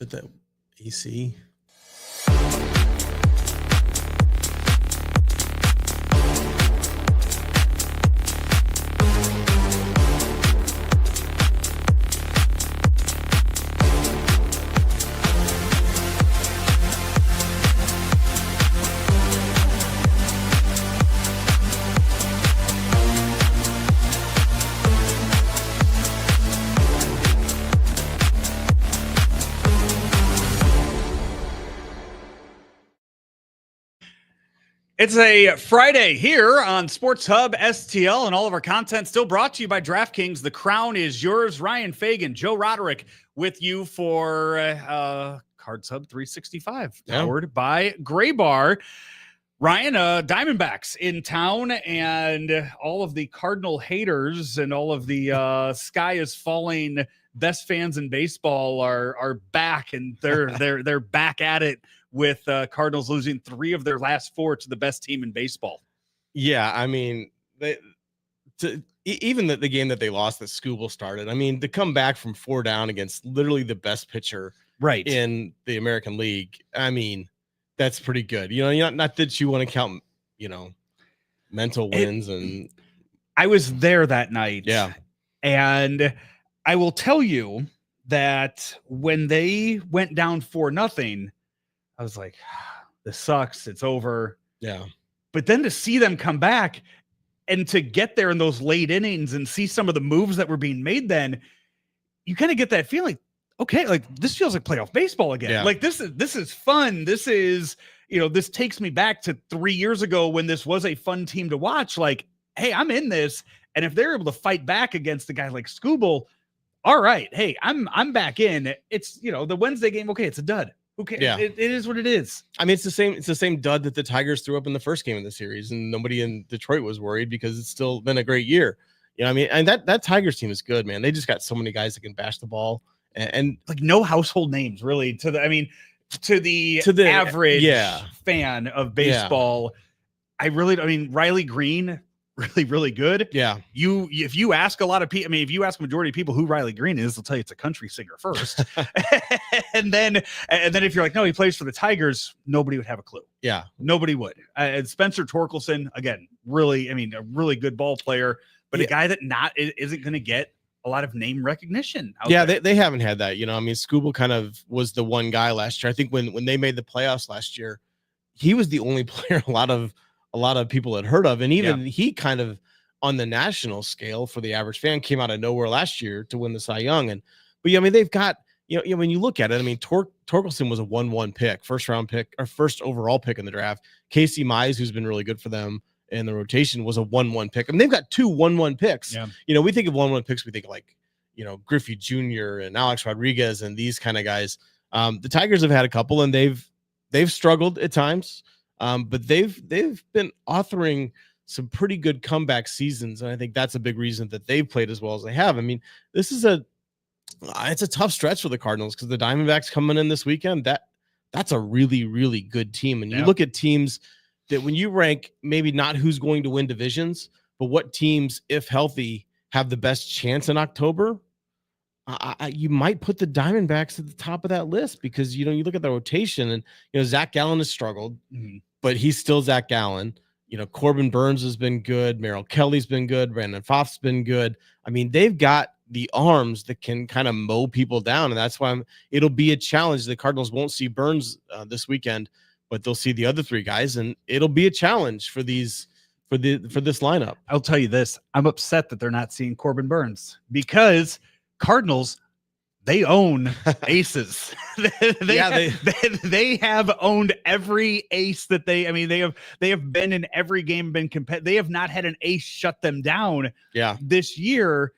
that EC. It's a Friday here on Sports Hub STL, and all of our content still brought to you by DraftKings. The crown is yours. Ryan Fagan, Joe Roderick with you for Cards Hub 365, powered by Gray Bar. Ryan, Diamondbacks in town, and all of the Cardinal haters and all of the sky is falling best fans in baseball are back, and they're back at it with Cardinals losing 3 of their last 4 to the best team in baseball. Yeah, I mean, even the game that they lost that Scooble started, I mean, to come back from 4 down against literally the best pitcher in the American League, I mean, that's pretty good. You know, not that you want to count, mental wins. And I was there that night. Yeah. And I will tell you that when they went down 4-0, I was like, this sucks. It's over. Yeah. But then to see them come back and to get there in those late innings and see some of the moves that were being made, then you kind of get that feeling, okay, like this feels like playoff baseball again. Yeah. Like this is fun. This is, this takes me back to 3 years ago when this was a fun team to watch. Like, hey, I'm in this. And if they're able to fight back against a guy like Scooble, all right, hey, I'm back in. It's, the Wednesday game, okay, it's a dud. Okay, yeah. It is what it is. I mean, it's the same dud that the Tigers threw up in the first game of the series, and nobody in Detroit was worried because it's still been a great year. I mean, and that Tigers team is good, man. They just got so many guys that can bash the ball, and like no household names really to the average fan of baseball. Yeah. Riley Green, really, really good. Yeah. If you ask a lot of people, if you ask a majority of people who Riley Green is, they'll tell you it's a country singer first. and then if you're like, no, he plays for the Tigers, nobody would have a clue. Yeah. Nobody would. And Spencer Torkelson, again, really, a really good ball player, but a guy that isn't going to get a lot of name recognition. They haven't had that. Scooble kind of was the one guy last year. I think when they made the playoffs last year, he was the only player a lot of people had heard of. And even he kind of on the national scale for the average fan came out of nowhere last year to win the Cy Young. But they've got, when you look at it, Torkelson was a 1-1 pick, first round pick or first overall pick in the draft. Casey Mize, who's been really good for them in the rotation, was a 1-1 pick. They've got 2 1-1 picks. Yeah. We think of 1-1 picks. We think like, Griffey Jr. and Alex Rodriguez and these kind of guys. The Tigers have had a couple and they've struggled at times. But they've been authoring some pretty good comeback seasons, and I think that's a big reason that they've played as well as they have. I mean, it's a tough stretch for the Cardinals because the Diamondbacks coming in this weekend, that's a really, really good team. And you look at teams that when you rank maybe not who's going to win divisions, but what teams, if healthy, have the best chance in October, you might put the Diamondbacks at the top of that list because, you look at the rotation and, Zach Gallen has struggled. Mm-hmm. But he's still Zach Gallen. Corbin Burns has been good. Merrill Kelly's been good. Brandon Pfaff's been good. They've got the arms that can kind of mow people down. And that's why it'll be a challenge. The Cardinals won't see Burns this weekend, but they'll see the other 3 guys. And it'll be a challenge for this lineup. I'll tell you this. I'm upset that they're not seeing Corbin Burns because Cardinals, they own aces. They have owned every ace that they have been in every game, been competitive. They have not had an ace shut them down. Yeah. This year,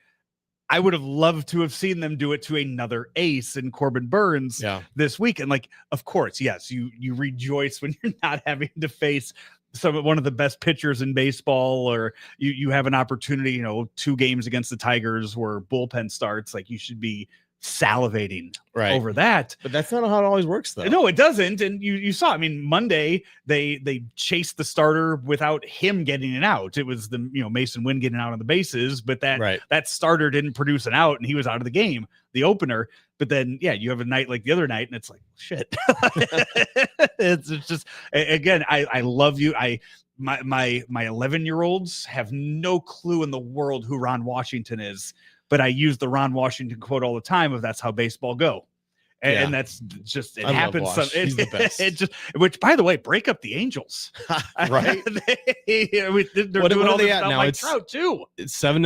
I would have loved to have seen them do it to another ace in Corbin Burns this week. And of course, yes, you rejoice when you're not having to face one of the best pitchers in baseball, or you have an opportunity, 2 games against the Tigers where bullpen starts, like you should be salivating Right. over that. But that's not how it always works, though. No, it doesn't. And you saw, I mean, Monday they chased the starter without him getting an out. It was the Mason Wynn getting out on the bases, but that starter didn't produce an out, and he was out of the game, the opener. But then, you have a night like the other night, and it's like, shit. it's just, again, I love you. My 11-year-olds have no clue in the world who Ron Washington is, but I use the Ron Washington quote all the time of "That's how baseball go," and that's just it happens. He's the best. Which, by the way, break up the Angels, right? they're doing all this without Mike Trout too. It's 7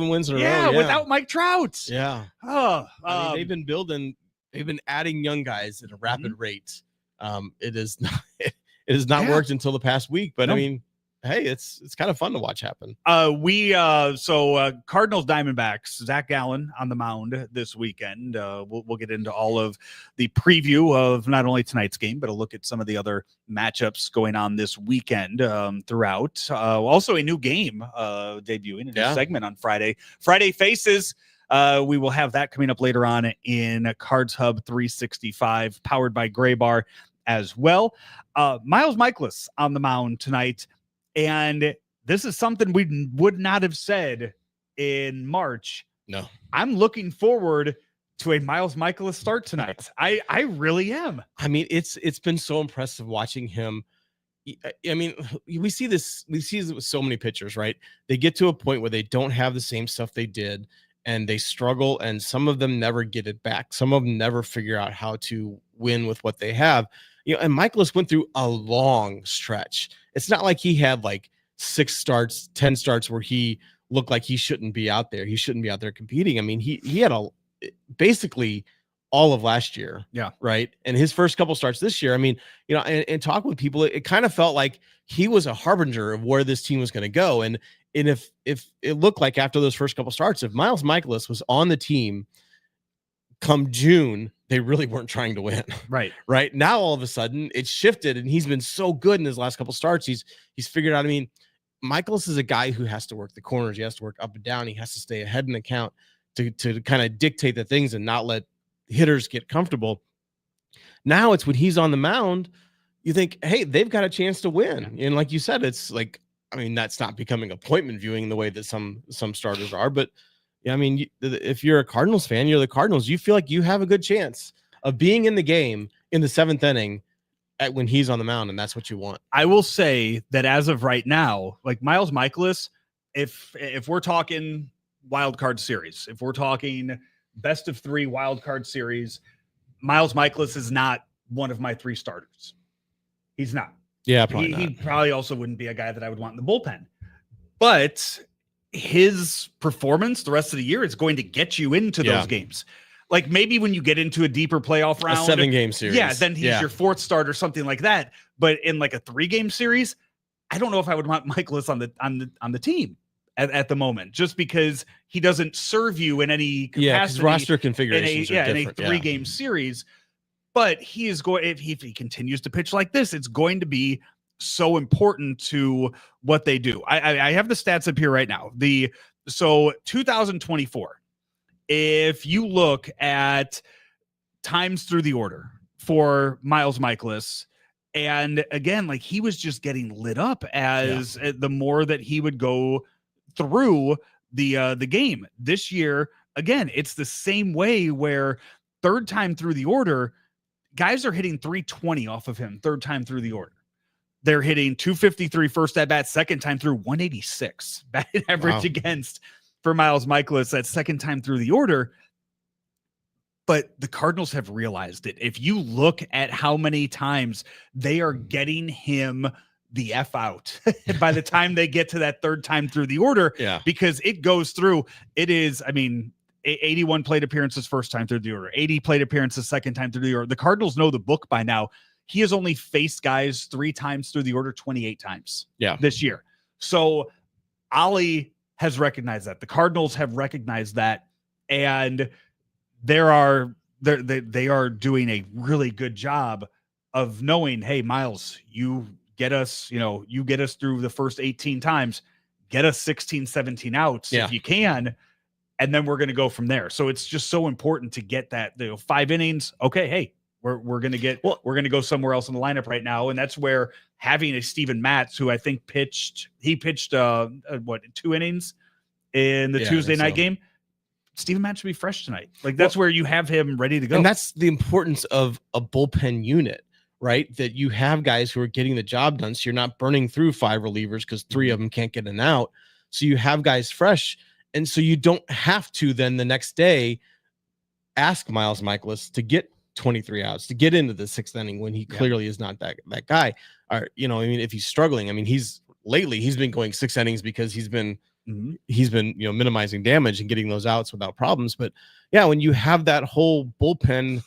wins in a row. Yeah, without Mike Trout. Yeah. Oh, they've been adding young guys at a rapid rate. It has not worked until the past week, but I mean, hey, it's kind of fun to watch happen. Cardinals Diamondbacks, Zach Gallen on the mound this weekend. We'll get into all of the preview of not only tonight's game, but a look at some of the other matchups going on this weekend throughout. Also a new game debuting, a new segment on Friday. Friday Faces. We will have that coming up later on in Cards Hub 365, powered by Gray Bar as well. Miles Mikolas on the mound tonight. And this is something we would not have said in March. No, I'm looking forward to a Miles Mikolas start tonight. I really am. I mean, it's been so impressive watching him. I mean, we see this with so many pitchers, right? They get to a point where they don't have the same stuff they did, and they struggle, and some of them never get it back. Some of them never figure out how to win with what they have. And Mikolas went through a long stretch. It's not like he had like 6 starts, 10 starts where he looked like he shouldn't be out there. He shouldn't be out there competing. I mean, he had basically all of last year. Yeah. Right. And his first couple starts this year, I mean, and talking with people, it kind of felt like he was a harbinger of where this team was going to go. And if it looked like after those first couple starts, if Miles Mikolas was on the team come June, they really weren't trying to win. Right. Right. Now, all of a sudden it's shifted, and he's been so good in his last couple starts. He's figured out, I mean, Mikolas is a guy who has to work the corners. He has to work up and down. He has to stay ahead in the count to kind of dictate the things and not let hitters get comfortable. Now it's when he's on the mound, you think, hey, they've got a chance to win. And like you said, it's like, I mean, that's not becoming appointment viewing the way that some starters are, but yeah, I mean, if you're a Cardinals fan, you're the Cardinals, you feel like you have a good chance of being in the game in the 7th inning when he's on the mound, and that's what you want. I will say that as of right now, like Miles Mikolas, if we're talking wild card series, if we're talking best of 3 wild card series, Miles Mikolas is not one of my 3 starters. He's not. Yeah, probably not. He probably also wouldn't be a guy that I would want in the bullpen. But his performance the rest of the year is going to get you into those games. Like maybe when you get into a deeper playoff round, a 7-game series. Yeah, then he's your 4th start or something like that. But in like a 3-game series, I don't know if I would want Mikolas on the team at the moment, just because he doesn't serve you in any capacity. Yeah, his roster configurations in a 3-game series. But he is going, if he continues to pitch like this, it's going to be so important to what they do. I have the stats up here right now. So 2024, if you look at times through the order for Miles Mikolas, and again, like he was just getting lit up as the more that he would go through the game this year. Again, it's the same way where 3rd time through the order, guys are hitting 320 off of him 3rd time through the order. They're hitting 253 first at bat, 2nd time through 186 batting average against for Miles Mikolas that 2nd time through the order. But the Cardinals have realized it. If you look at how many times they are getting him the F out by the time they get to that 3rd time through the order, because it goes through, it is, I mean, 81 plate appearances 1st time through the order, 80 plate appearances 2nd time through the order. The Cardinals know the book by now. He has only faced guys 3 times through the order, 28 times this year. So Ollie has recognized that. The Cardinals have recognized that. And they are doing a really good job of knowing, hey, Miles, you get us through the first 18 times, get us 16, 17 outs if you can. and then we're going to go from there. So it's just so important to get that 5 innings. Okay, hey, we're going to go somewhere else in the lineup right now, and that's where having a Steven Matz, who I think pitched 2 innings in the Tuesday night game. Steven Matz should be fresh tonight. Like that's where you have him ready to go. And that's the importance of a bullpen unit, right? That you have guys who are getting the job done. So you're not burning through 5 relievers because 3 of them can't get an out. So you have guys fresh. And so you don't have to then the next day ask Miles Michaelis to get 23 outs, to get into the 6th inning when he clearly is not that guy. Or, if he's struggling, he's been going 6 innings because he's been minimizing damage and getting those outs without problems. But yeah, when you have that whole bullpen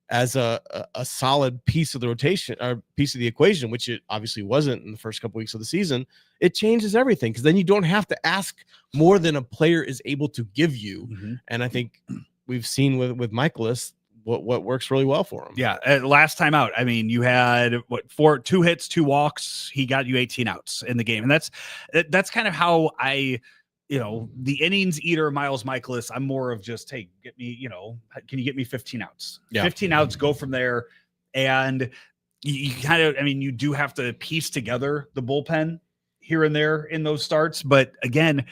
as a solid piece of the rotation or piece of the equation, which it obviously wasn't in the first couple weeks of the season, it changes everything because then you don't have to ask more than a player is able to give you. And I think we've seen with Michaelis what works really well for him. Yeah. Last time out, you had 2 hits, 2 walks. He got you 18 outs in the game. And that's kind of how the innings eater, Miles Michaelis, I'm more of just, hey, get me, can you get me 15 outs? Yeah. 15 outs, go from there. And you kind of, you do have to piece together the bullpen here and there in those starts. But again,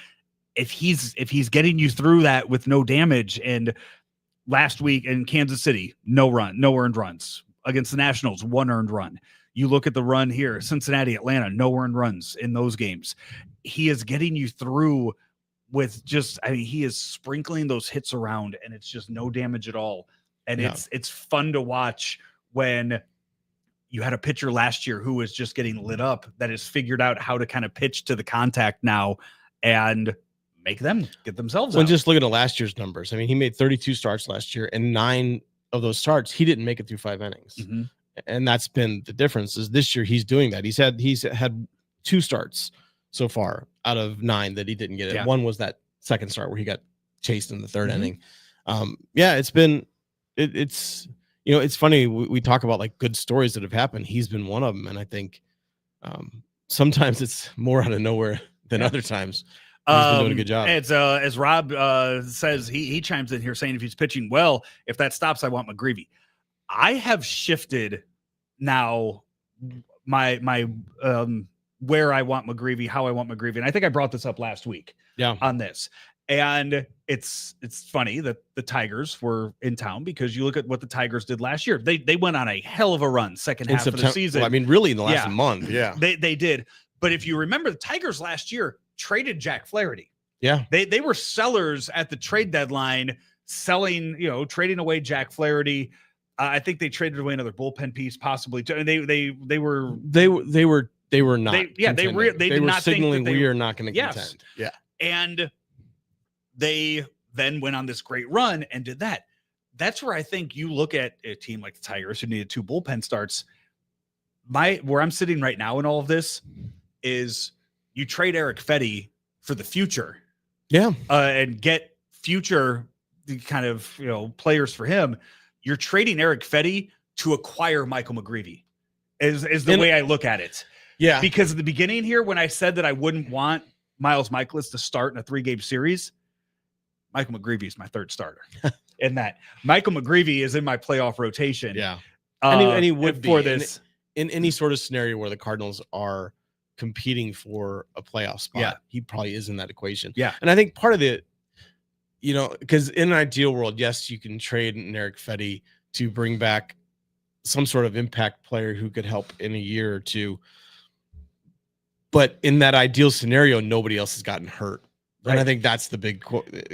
if he's getting you through that with no damage, and last week in Kansas City, no earned runs. Against the Nationals, 1 earned run. You look at the run here, Cincinnati, Atlanta, no earned runs in those games. He is getting you through with just, he is sprinkling those hits around, and it's just no damage at all. And it's fun to watch when you had a pitcher last year who was just getting lit up that has figured out how to kind of pitch to the contact now and make them get themselves out. Just look at last year's numbers. He made 32 starts last year, and 9 of those starts, he didn't make it through 5 innings. And that's been the difference. Is this year he's doing that. He's had 2 starts so far out of 9 that he didn't get it. Yeah. One was that second start where he got chased in the 3rd inning. It's funny. We talk about like good stories that have happened. He's been one of them. And I think sometimes it's more out of nowhere than other times. He's been doing a good job. As Rob says, he chimes in here saying if he's pitching well, if that stops, I want McGreevy. I have shifted now my where I want McGreevy, how I want McGreevy. And I think I brought this up last week on this. And it's funny that the Tigers were in town because you look at what the Tigers did last year. They went on a hell of a run second half of the season. Well, really in the last month. Yeah. They did. But if you remember, the Tigers last year traded Jack Flaherty. Yeah. They were sellers at the trade deadline, trading away Jack Flaherty. I think they traded away another bullpen piece, possibly. And they were not. They were signaling we are not going to contend. Yeah. And they then went on this great run and did that. That's where I think you look at a team like the Tigers who needed 2 bullpen starts. Where I'm sitting right now in all of this is you trade Eric Fetty for the future. Yeah. And get future kind of, players for him. You're trading Eric Fetty to acquire Michael McGreevy is the way I look at it. Yeah. Because at the beginning here, when I said that I wouldn't want Miles Michaelis to start in a 3-game series, Michael McGreevy is my 3rd starter. In that, Michael McGreevy is in my playoff rotation. Yeah. And he would be for this. In any sort of scenario where the Cardinals are competing for a playoff spot, he probably is in that equation. Yeah. And I think part of it, because in an ideal world, yes, you can trade an Eric Fetty to bring back some sort of impact player who could help in a year or 2. But in that ideal scenario, nobody else has gotten hurt. Right. And I think that's the big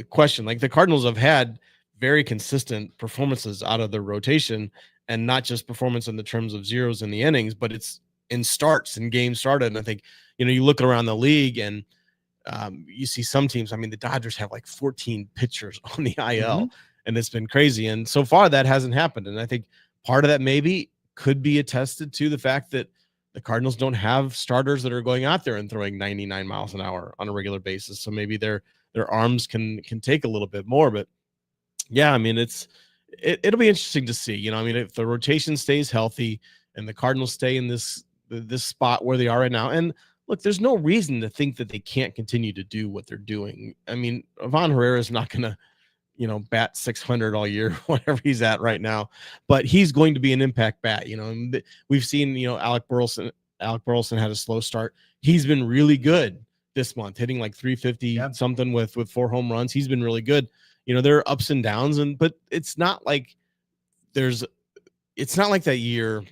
question. Like the Cardinals have had very consistent performances out of their rotation, and not just performance in the terms of zeros in the innings, but it's in starts and games started. And I think, you look around the league and you see some teams. The Dodgers have like 14 pitchers on the IL, and it's been crazy. And so far that hasn't happened. And I think part of that maybe could be attested to the fact that the Cardinals don't have starters that are going out there and throwing 99 miles an hour on a regular basis. So maybe their arms can take a little bit more. But yeah, it'll be interesting to see. If the rotation stays healthy and the Cardinals stay in this spot where they are right now. And look, there's no reason to think that they can't continue to do what they're doing. I mean, Ivan Herrera is not going to, bat 600 all year, whatever he's at right now, but he's going to be an impact bat. And we've seen, Alec Burleson had a slow start. He's been really good this month, hitting like 350 something with 4 home runs. He's been really good. There are ups and downs, but it's not like that year.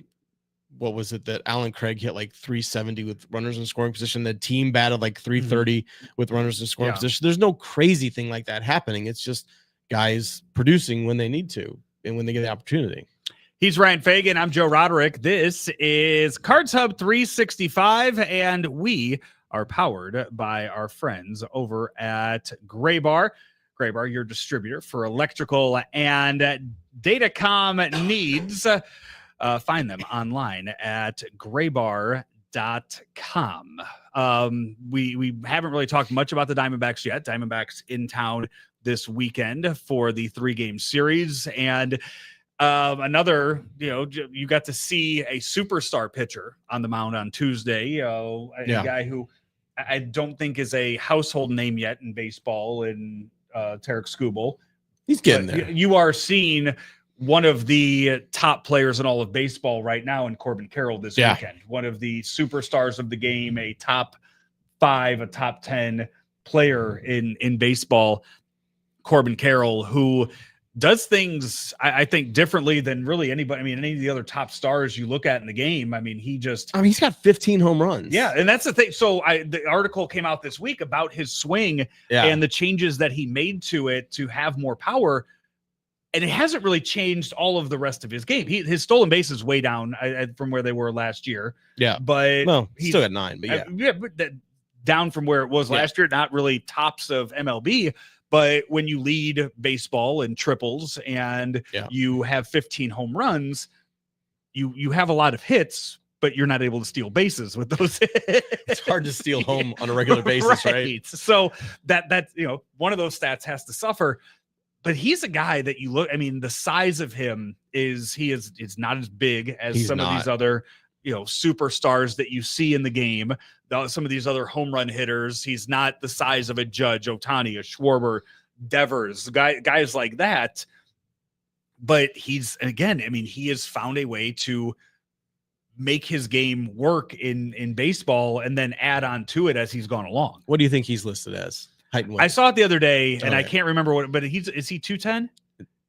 What was it that Alan Craig hit like 370 with runners in scoring position? The team batted like 330 with runners in scoring position. There's no crazy thing like that happening. It's just guys producing when they need to and when they get the opportunity. He's Ryan Fagan. I'm Joe Roderick. This is Cards Hub 365, and we are powered by our friends over at Gray Bar. Gray Bar, your distributor for electrical and datacom needs. Find them online at graybar.com. We haven't really talked much about the Diamondbacks yet. Diamondbacks in town this weekend for the 3-game series. And another, you got to see a superstar pitcher on the mound on Tuesday, a guy who I don't think is a household name yet in baseball, in Tarek Skubal. He's getting there. You are seeing one of the top players in all of baseball right now in Corbin Carroll this weekend. One of the superstars of the game, a top 5, a top 10 player in baseball, Corbin Carroll, who does things, I think, differently than really anybody. I mean, any of the other top stars you look at in the game. I mean, he's got 15 home runs. Yeah, and that's the thing. So the article came out this week about his swing and the changes that he made to it to have more power. And it hasn't really changed all of the rest of his game. His stolen base is way down from where they were last year. Yeah, but he's still at 9. But but down from where it was last year. Not really tops of MLB. But when you lead baseball in triples and you have 15 home runs, you have a lot of hits, but you're not able to steal bases with those hits. It's hard to steal home on a regular basis, right? So that one of those stats has to suffer. But he's a guy that you look, I mean, the size of him is not as big as of these other, superstars that you see in the game. Some of these other home run hitters, he's not the size of a Judge, Ohtani, a Schwarber, Devers, guys like that. But he has found a way to make his game work in baseball and then add on to it as he's gone along. What do you think he's listed as? Height and weight? I saw it the other day, and I can't remember what, but is he 210?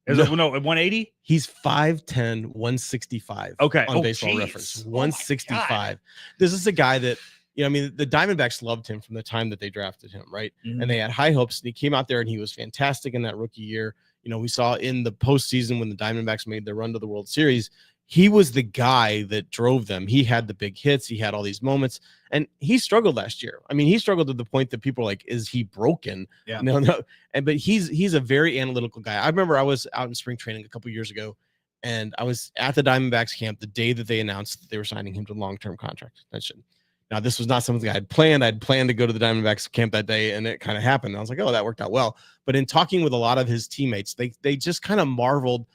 No, 180? He's 5'10", 165. Okay. On Baseball Reference. 165. This is a guy that, the Diamondbacks loved him from the time that they drafted him, right? Mm-hmm. And they had high hopes, and he came out there and he was fantastic in that rookie year. We saw in the postseason when the Diamondbacks made their run to the World Series, he was the guy that drove them. He had the big hits. He had all these moments, and he struggled last year. I mean, he struggled to the point that people are like, is he broken? Yeah. No. But he's a very analytical guy. I remember I was out in spring training a couple years ago, and I was at the Diamondbacks camp the day that they announced that they were signing him to a long-term contract extension. Now, this was not something I had planned. I'd planned to go to the Diamondbacks camp that day, and it kind of happened. I was like, oh, that worked out well. But in talking with a lot of his teammates, they just kind of marveled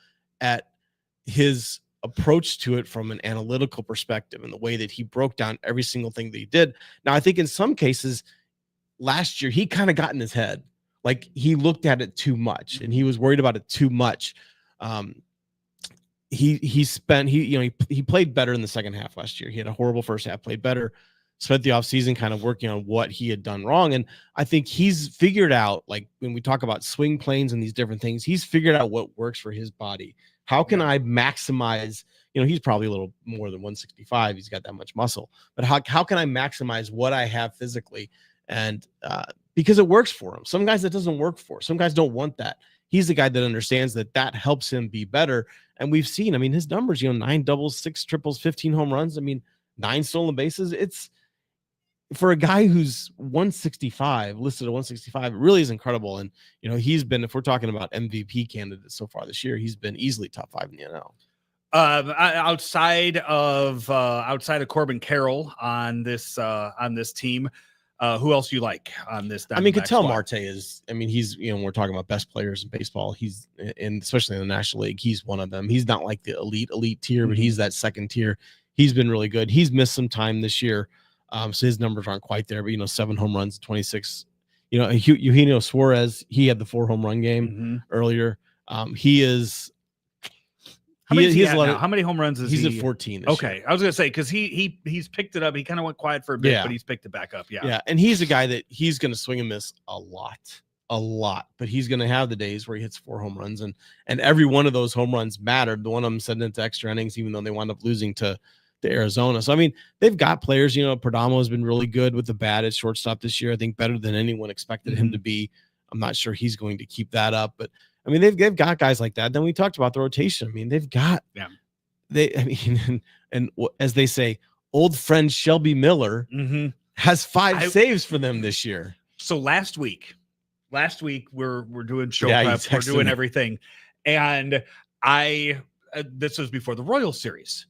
at his approach to it from an analytical perspective and the way that he broke down every single thing that he did. Now, I think in some cases last year, he kind of got in his head. Like, he looked at it too much and he was worried about it too much. He played better in the second half last year. He had a horrible first half, played better, spent the offseason kind of working on what he had done wrong. And I think he's figured out, like when we talk about swing planes and these different things, he's figured out what works for his body. How can I maximize, he's probably a little more than 165. He's got that much muscle, but how can I maximize what I have physically? And because it works for him. Some guys that doesn't work for. Some guys don't want that. He's the guy that understands that helps him be better. And we've seen, his numbers, 9 doubles, 6 triples, 15 home runs. 9 stolen bases. It's for a guy who's 165, listed at 165, it really is incredible. And, he's been, if we're talking about MVP candidates so far this year, he's been easily top 5 in the NL. Outside of Corbin Carroll on this team, who else you like on this? Ketel Marte is, he's, we're talking about best players in baseball. He's especially in the National League, he's one of them. He's not like the elite tier, but he's that second tier. He's been really good. He's missed some time this year. So his numbers aren't quite there, but 7 home runs, 26. Eugenio Suarez, he had the 4 home run game earlier. He is. How many is he at now? How many home runs is he? He's at 14 this year. I was gonna say because he's picked it up. He kind of went quiet for a bit, but he's picked it back up. Yeah, and he's a guy that he's gonna swing and miss a lot, but he's gonna have the days where he hits 4 home runs, and every one of those home runs mattered. The one of them sent into extra innings, even though they wound up losing to Arizona. So I mean, they've got players. Perdomo has been really good with the bat at shortstop this year. I think better than anyone expected him to be. I'm not sure he's going to keep that up, but I mean, they've got guys like that. Then we talked about the rotation. I mean, they've got and as they say, old friend Shelby Miller has 5 saves for them this year. So last week we're doing show prep, we're doing everything, and this was before the Royal Series,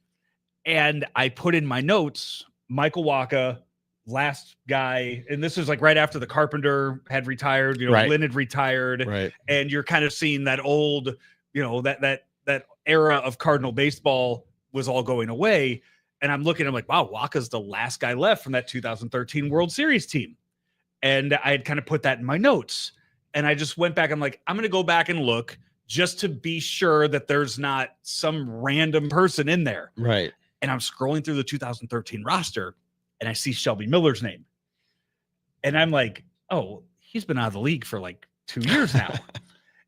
and I put in my notes Michael Wacha, last guy, and this is like right after the Carpenter had retired, Lynn had retired, and you're kind of seeing that old, that era of Cardinal baseball was all going away, and I'm like, wow, Wacha's the last guy left from that 2013 World Series team, and I had kind of put that in my notes, and I just went back. I'm like, I'm going to go back and look just to be sure that there's not some random person in there, right? And I'm scrolling through the 2013 roster. And I see Shelby Miller's name. And I'm like, oh, he's been out of the league for like 2 years now.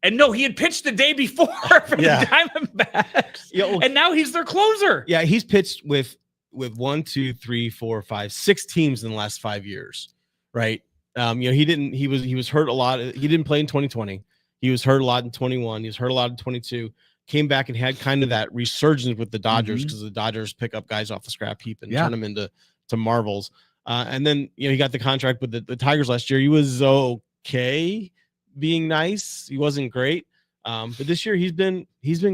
And no, he had pitched the day before for the Diamondbacks. And now he's their closer. Yeah, he's pitched with 1, 2, 3, 4, 5, 6 teams in the last 5 years. Right. He was hurt a lot. He didn't play in 2020. He was hurt a lot in 21. He was hurt a lot in 22. Came back and had kind of that resurgence with the Dodgers because the Dodgers pick up guys off the scrap heap and turn them into marvels. And then, he got the contract with the Tigers last year. He was okay being nice. He wasn't great. But this year he's been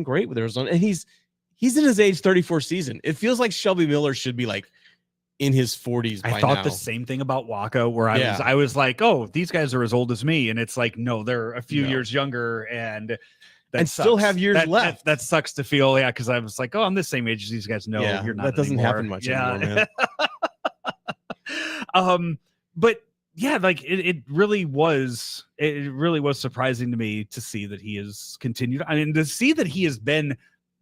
great with Arizona, and he's in his age 34 season. It feels like Shelby Miller should be like in his 40s. I thought the same thing about Wacha, where I was like, oh, these guys are as old as me. And it's like, no, they're a few years younger, and still have years left. That sucks to feel. Yeah. Cause I was like, oh, I'm the same age as these guys. No, you're not. That doesn't happen much anymore, man. But yeah, like it really was surprising to me to see that he has continued. I mean, to see that he has been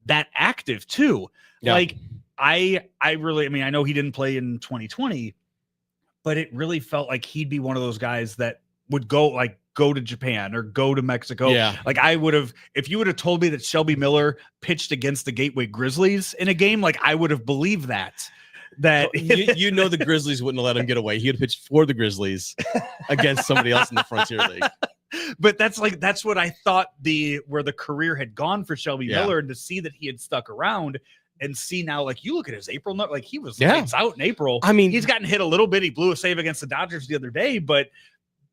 that active too. Yeah. Like I know he didn't play in 2020, but it really felt like he'd be one of those guys that would go to Japan or go to Mexico. Yeah. Like I would have, if you would have told me that Shelby Miller pitched against the Gateway Grizzlies in a game, like I would have believed that the Grizzlies wouldn't have let him get away. He had pitched for the Grizzlies against somebody else in the Frontier League. But that's what I thought where the career had gone for Shelby Miller, and to see that he had stuck around and see now, like you look at his April note, like he was lights out in April. I mean, he's gotten hit a little bit. He blew a save against the Dodgers the other day, but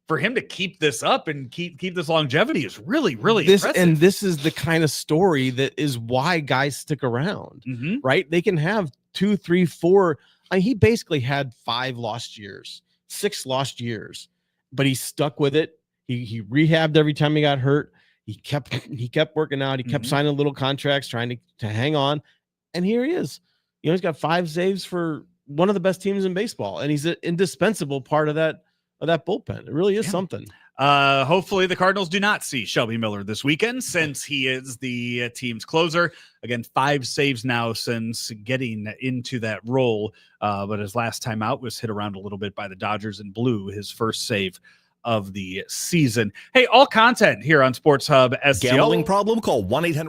for him to keep this up and keep this longevity is really, really impressive. And this is the kind of story that is why guys stick around, right? They can have 2, 3, 4. I mean, he basically had 5 lost years, 6 lost years, but he stuck with it. He rehabbed every time he got hurt. He kept working out. He kept signing little contracts, trying to hang on. And here he is. He's got 5 saves for one of the best teams in baseball, and he's an indispensable part of that bullpen. It really is something. Hopefully the Cardinals do not see Shelby Miller this weekend, since he is the team's closer. Again, 5 saves now since getting into that role. But his last time out was hit around a little bit by the Dodgers and blew his first save of the season. Hey, all content here on Sports Hub STL. Gambling problem? Call 1-800.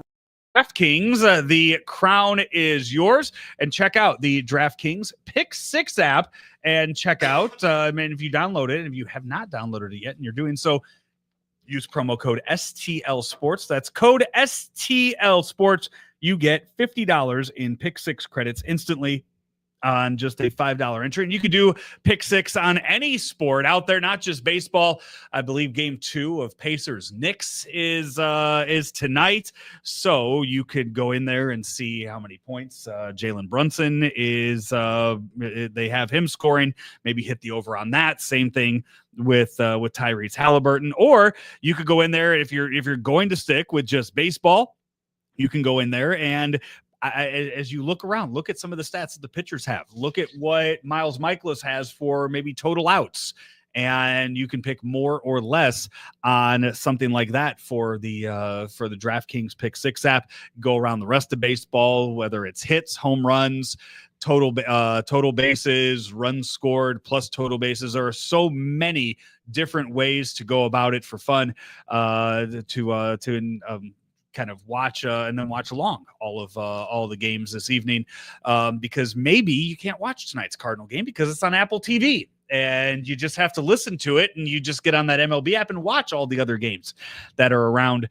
DraftKings, the crown is yours. And check out the DraftKings Pick 6 app, and check out, if you download it, and if you have not downloaded it yet and you're doing so, use promo code STL Sports. That's code STL Sports. You get $50 in Pick 6 credits instantly on just a $5 entry. And you could do Pick 6 on any sport out there, not just baseball. I believe game 2 of Pacers Knicks is tonight. So you could go in there and see how many points Jalen Brunson is. They have him scoring, maybe hit the over on that. Same thing with Tyrese Halliburton. Or you could go in there, if you're going to stick with just baseball, you can go in there and as you look around, look at some of the stats that the pitchers have. Look at what Miles Michaelis has for maybe total outs. And you can pick more or less on something like that for the DraftKings Pick 6 app. Go around the rest of baseball, whether it's hits, home runs, total bases, runs scored, plus total bases. There are so many different ways to go about it for fun, kind of watch and then watch along all the games this evening, because maybe you can't watch tonight's Cardinal game because it's on Apple TV. And you just have to listen to it, and you just get on that MLB app and watch all the other games that are around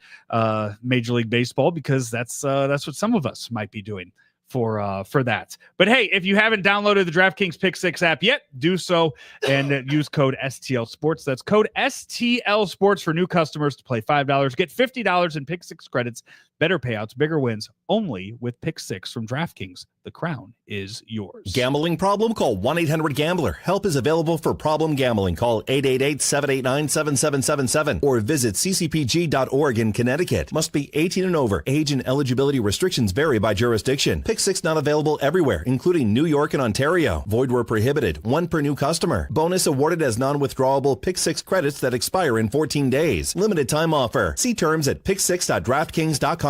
Major League Baseball, because that's what some of us might be doing for that. But hey, if you haven't downloaded the DraftKings Pick 6 app yet, do so and use code STL Sports. That's code STL Sports for new customers to play $5. Get $50 in Pick 6 credits. Better payouts, bigger wins, only with Pick 6 from DraftKings. The crown is yours. Gambling problem? Call 1-800-GAMBLER. Help is available for problem gambling. Call 888-789-7777 or visit ccpg.org in Connecticut. Must be 18 and over. Age and eligibility restrictions vary by jurisdiction. Pick 6 not available everywhere, including New York and Ontario. Void where prohibited. One per new customer. Bonus awarded as non-withdrawable Pick 6 credits that expire in 14 days. Limited time offer. See terms at pick6.draftkings.com/promos.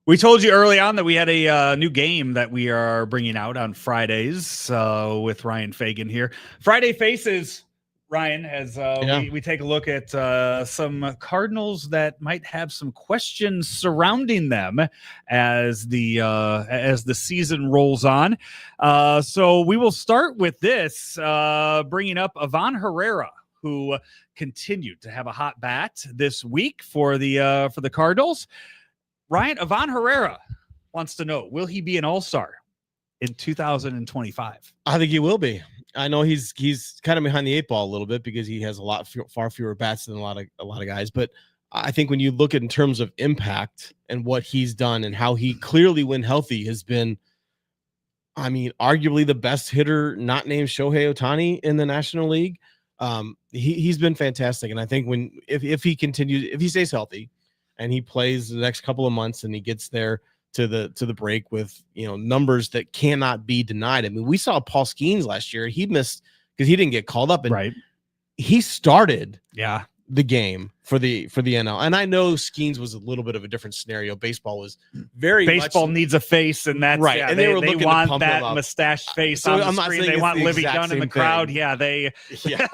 We told you early on that we had a new game that we are bringing out on Fridays with Ryan Fagan here. Friday Faces, Ryan, as we take a look at some Cardinals that might have some questions surrounding them as the season rolls on. So we will start with this, bringing up Ivan Herrera, who continued to have a hot bat this week for the Cardinals. Ryan, Ivan Herrera wants to know, will he be an all-star in 2025? I think he will be. I know he's kind of behind the eight ball a little bit because he has far fewer bats than a lot of guys. But I think when you look at in terms of impact and what he's done and how he clearly, when healthy, has been, I mean, arguably the best hitter not named Shohei Ohtani in the National League. He's been fantastic. And I think if he continues, if he stays healthy, and he plays the next couple of months and he gets there to the break with, numbers that cannot be denied. I mean, we saw Paul Skeens last year. He missed because he didn't get called up. And right. He started the game for the NL. And I know Skeens was a little bit of a different scenario. Baseball was baseball needs a face, and that's right. Yeah, and they want that mustache face on the screen. They want Livy Dunn in the crowd. Thing. Yeah,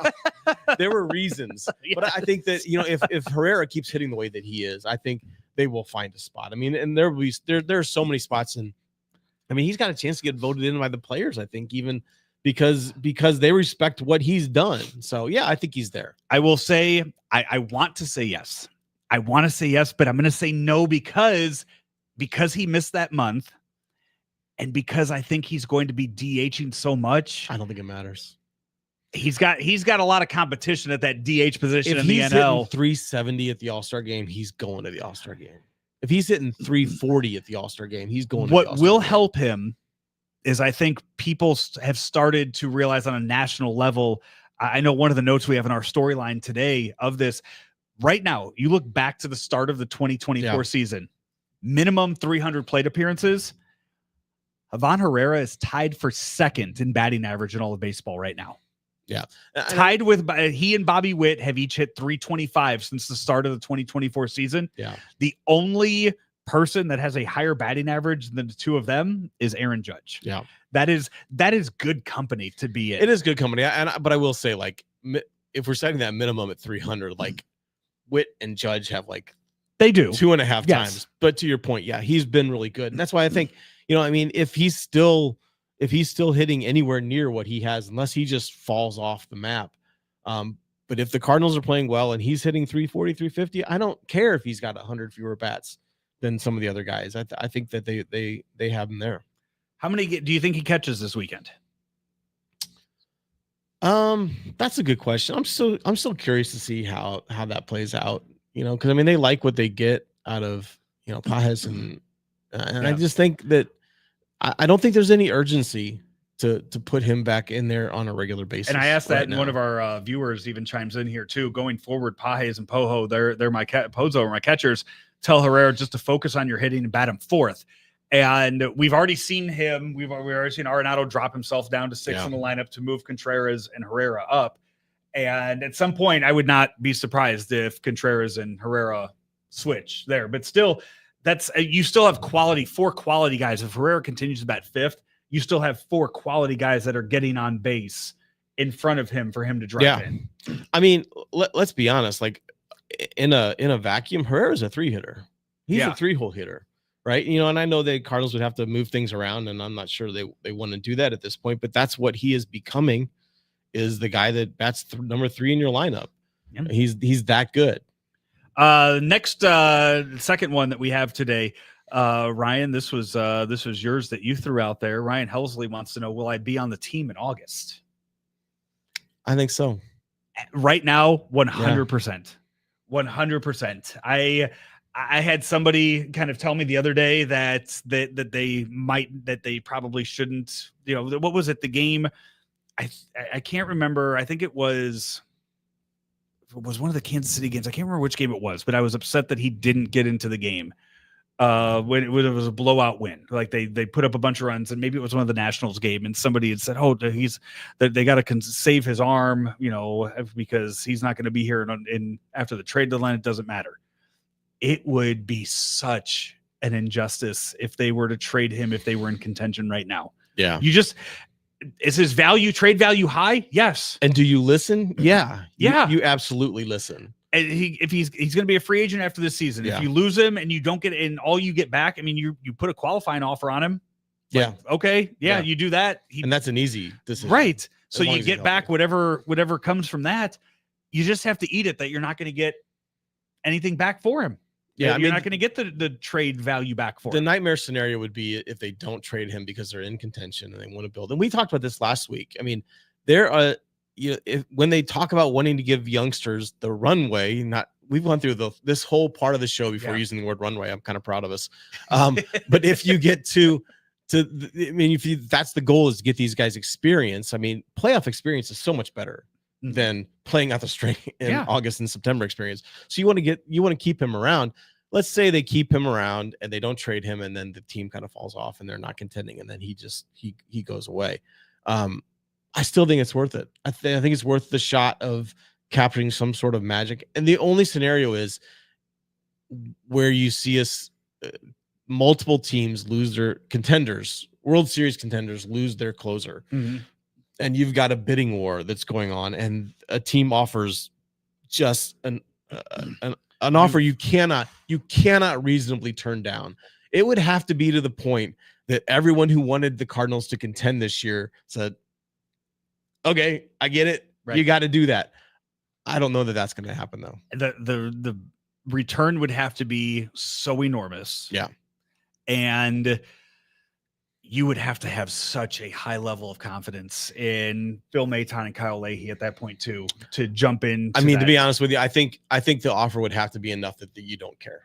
there were reasons. But I think that, if Herrera keeps hitting the way that he is, I think they will find a spot. I mean, and there are so many spots, and I mean, he's got a chance to get voted in by the players, I think, even because they respect what he's done. So yeah, I think he's there. I will say I want to say yes. I want to say yes, but I'm going to say no because he missed that month, and because I think he's going to be DHing so much. I don't think it matters. He's got a lot of competition at that DH position in the NL. If he's hitting 370 at the All-Star game, he's going to the All-Star game. If he's hitting 340 at the All-Star game, he's going to the All-Star game. What will help him is I think people have started to realize on a national level. I know one of the notes we have in our storyline today of this right now, you look back to the start of the 2024 season, minimum 300 plate appearances. Ivan Herrera is tied for second in batting average in all of baseball right now. Yeah. Tied with he and Bobby Witt have each hit 325 since the start of the 2024 season. Yeah. The only person that has a higher batting average than the two of them is Aaron Judge. Yeah. That is good company to be in. It is good company. But I will say, like, if we're setting that minimum at 300, like Witt and Judge have they do 2.5 times. But to your point, he's been really good. And that's why I think, if he's still hitting anywhere near what he has, unless he just falls off the map. But if the Cardinals are playing well and he's hitting 340, 350, I don't care if he's got 100 fewer bats than some of the other guys. I think that they have him there. How many do you think he catches this weekend? That's a good question. I'm still curious to see how that plays out, because I mean, they like what they get out of, Pajes and I just think that I don't think there's any urgency to put him back in there on a regular basis. And I asked that, and one of our viewers even chimes in here too. Going forward, Pajes and Pozo are my catchers. tell Herrera just to focus on your hitting and bat him fourth. And we've already seen him. We've already seen Arenado drop himself down to 6 in the lineup to move Contreras and Herrera up. And at some point, I would not be surprised if Contreras and Herrera switch there. But still, you still have four quality guys. If Herrera continues to bat fifth, you still have four quality guys that are getting on base in front of him for him to drive in. I mean, let's be honest. Like in a vacuum, Herrera's a 3-hitter. He's a 3-hole hitter. Right. And I know the Cardinals would have to move things around, and I'm not sure they want to do that at this point, but that's what he is becoming, is the guy that bats number 3 in your lineup. Yeah. He's that good. Next, second one that we have today, Ryan, this was yours that you threw out there. Ryan Helsley wants to know, will I be on the team in August? I think so. Right now, 100%. 100%. I had somebody kind of tell me the other day that they probably shouldn't, what was it? The game. I can't remember. I think it was one of the Kansas City games. I can't remember which game it was, but I was upset that he didn't get into the game. When it was a blowout win, like they put up a bunch of runs, and maybe it was one of the Nationals game, and somebody had said, "Oh, they got to save his arm, because he's not going to be here in after the trade deadline. It doesn't matter." It would be such an injustice if they were to trade him if they were in contention right now. Yeah, is his trade value high? Yes. And do you listen? Yeah, you absolutely listen. And if he's going to be a free agent after this season, if you lose him and you don't get in, all you get back, I mean, you put a qualifying offer on him. Like, okay. Yeah. You do that. And that's an easy decision. Right. So you get back whatever comes from that. You just have to eat it that you're not going to get anything back for him. Yeah. You're not going to get the trade value back for him. The nightmare scenario would be if they don't trade him because they're in contention and they want to build. And we talked about this last week. I mean, there are, when they talk about wanting to give youngsters the runway, we've gone through this whole part of the show before using the word runway. I'm kind of proud of us. But if you get if that's the goal, is to get these guys experience. I mean, playoff experience is so much better than playing out the string in August and September experience. So you want to keep him around. Let's say they keep him around and they don't trade him, and then the team kind of falls off and they're not contending, and then he goes away. I still think it's worth it. I think it's worth the shot of capturing some sort of magic. And the only scenario is where you see us multiple teams lose their contenders, World Series contenders lose their closer. Mm-hmm. And you've got a bidding war that's going on, and a team offers just an offer you cannot reasonably turn down. It would have to be to the point that everyone who wanted the Cardinals to contend this year said, okay, I get it. Right. You got to do that. I don't know that that's going to happen, though. The return would have to be so enormous. Yeah. And you would have to have such a high level of confidence in Phil Maton and Kyle Leahy at that point too, to jump in. I mean, to be honest with you, I think the offer would have to be enough that you don't care,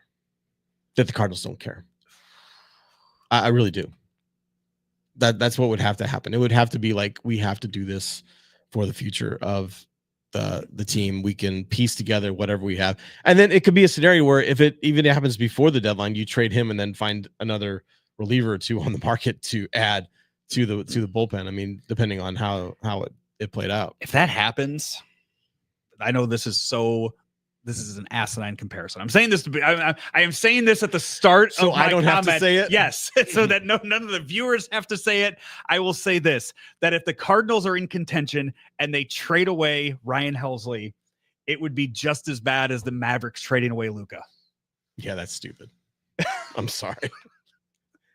that the Cardinals don't care. I really do. That's what would have to happen. It would have to be like, we have to do this for the future of the team. We can piece together whatever we have. And then it could be a scenario where if it even happens before the deadline, you trade him and then find another reliever or two on the market to add to the bullpen. I mean, depending on how it played out. If that happens, I know this is an asinine comparison. I'm saying this I am saying this at the start so of my I don't comment. have to say it. Yes, so that none of the viewers have to say it. I will say this: that if the Cardinals are in contention and they trade away Ryan Helsley, it would be just as bad as the Mavericks trading away Luka. Yeah, that's stupid. I'm sorry.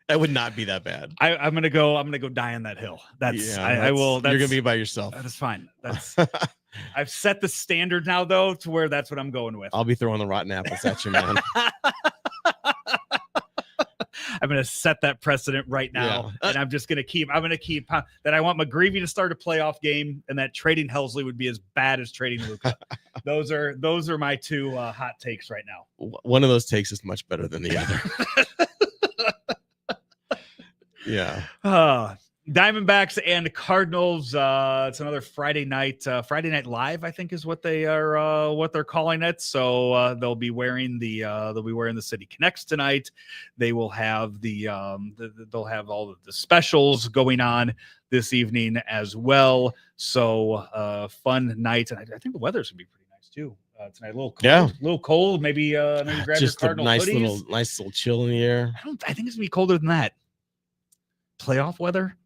That would not be that bad. I'm gonna go die on that hill. I will. You're gonna be by yourself. That's fine. I've set the standard now, though, to where that's what I'm going with. I'll be throwing the rotten apples at you, man. I'm going to set that precedent right now, and I'm going to keep that. I want McGreevy to start a playoff game, and that trading Helsley would be as bad as trading Luka. Those are my two hot takes right now. One of those takes is much better than the other. Yeah. Diamondbacks and Cardinals. It's another Friday night live, I think is what they're calling it. So they'll be wearing the City Connects tonight. They will have they'll have all of the specials going on this evening as well. So fun night, and I think the weather's gonna be pretty nice too. Tonight, a little cold. Maybe grab just your Cardinal a hoodies. nice little chill in the air. I think it's gonna be colder than that. Playoff weather.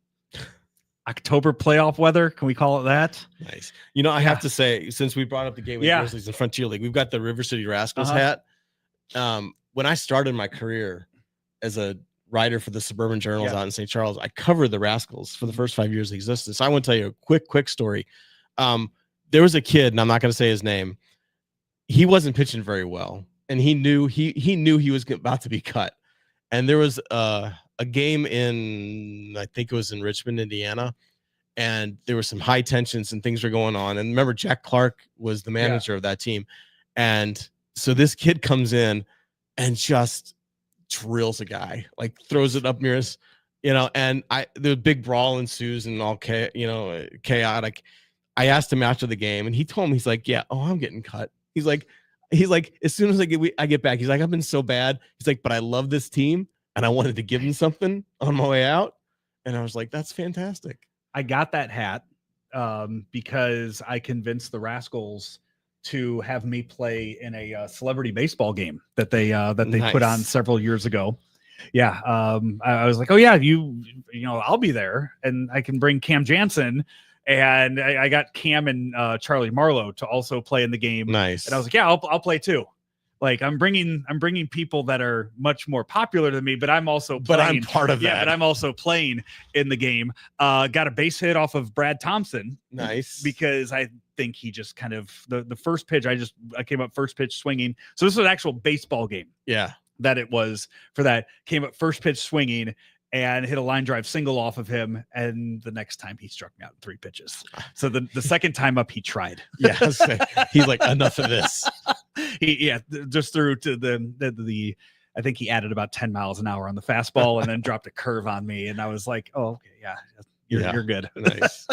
October playoff weather. Can we call it that? Nice. I have to say, since we brought up the Gateway Grizzlies and Frontier League, we've got the River City Rascals hat. When I started my career as a writer for the Suburban Journals out in St. Charles, I covered the Rascals for the first 5 years of existence. I want to tell you a quick story. There was a kid, and I'm not going to say his name. He wasn't pitching very well, and he knew he was about to be cut. And there was a game I think it was in Richmond, Indiana, and there were some high tensions and things were going on. And remember, Jack Clark was the manager of that team. And so this kid comes in and just drills a guy, like throws it up near us, and the big brawl ensues and all chaotic. I asked him after the game, and he told me, he's like, I'm getting cut. He's like, as soon as I get back, he's like, I've been so bad. He's like, but I love this team. And I wanted to give him something on my way out. And I was like, that's fantastic. I got that hat because I convinced the Rascals to have me play in a celebrity baseball game that they put on several years ago. Yeah. I was like, oh yeah, I'll be there and I can bring Cam Jansen. And I got Cam and Charlie Marlowe to also play in the game. Nice. And I was like, yeah, I'll play too. Like I'm bringing people that are much more popular than me, but I'm also playing. But I'm part of that. Yeah, but I'm also playing in the game. Got a base hit off of Brad Thompson. Nice. Because I think he just kind of the first pitch, I came up first pitch swinging. So this was an actual baseball game. Yeah. That it was for that. Came up first pitch swinging and hit a line drive single off of him. And the next time he struck me out in 3 pitches. So the second time up, he tried. Yeah. He's like, enough of this. He just threw to the I think he added about 10 miles an hour on the fastball and then dropped a curve on me. And I was like, oh, okay. Yeah. You're good. Nice.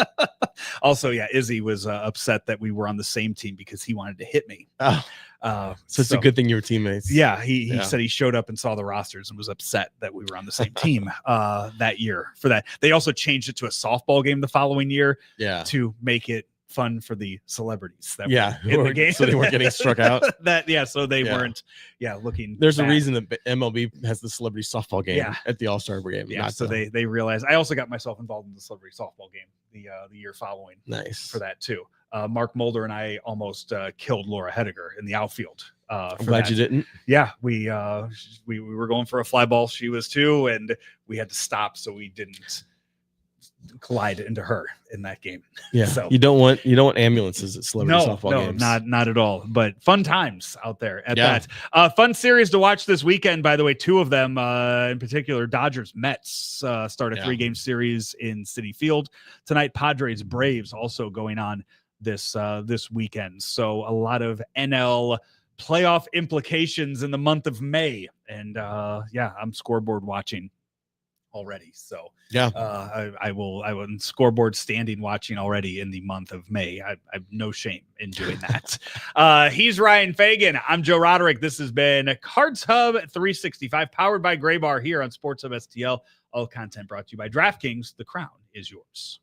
Also, Izzy was upset that we were on the same team because he wanted to hit me. So it's a good thing you were teammates. Yeah. He said he showed up and saw the rosters and was upset that we were on the same team that year for that. They also changed it to a softball game the following year to make it fun for the celebrities that were in the game. So they weren't getting struck out. So they weren't looking. There's bad. A reason that MLB has the celebrity softball game at the All-Star game. Yeah, so they realized. I also got myself involved in the celebrity softball game the year following. Nice. For that too. Mark Mulder and I almost killed Laura Hediger in the outfield. I'm glad you didn't. Yeah, we were going for a fly ball. She was too, and we had to stop so we didn't collide into her in that game. Yeah. So you don't want ambulances at celebrity softball games. Not at all. But fun times out there at that. Fun series to watch this weekend, by the way. 2 of them in particular, Dodgers Mets start a 3-game series in Citi Field tonight. Padres Braves also going on this weekend. So a lot of NL playoff implications in the month of May. And I'm scoreboard watching already. So I will scoreboard standing watching already in the month of May. I have no shame in doing that. He's Ryan Fagan. I'm Joe Roderick. This has been Cards Hub 365 powered by Gray Bar here on Sports Hub STL. All content brought to you by DraftKings. The crown is yours.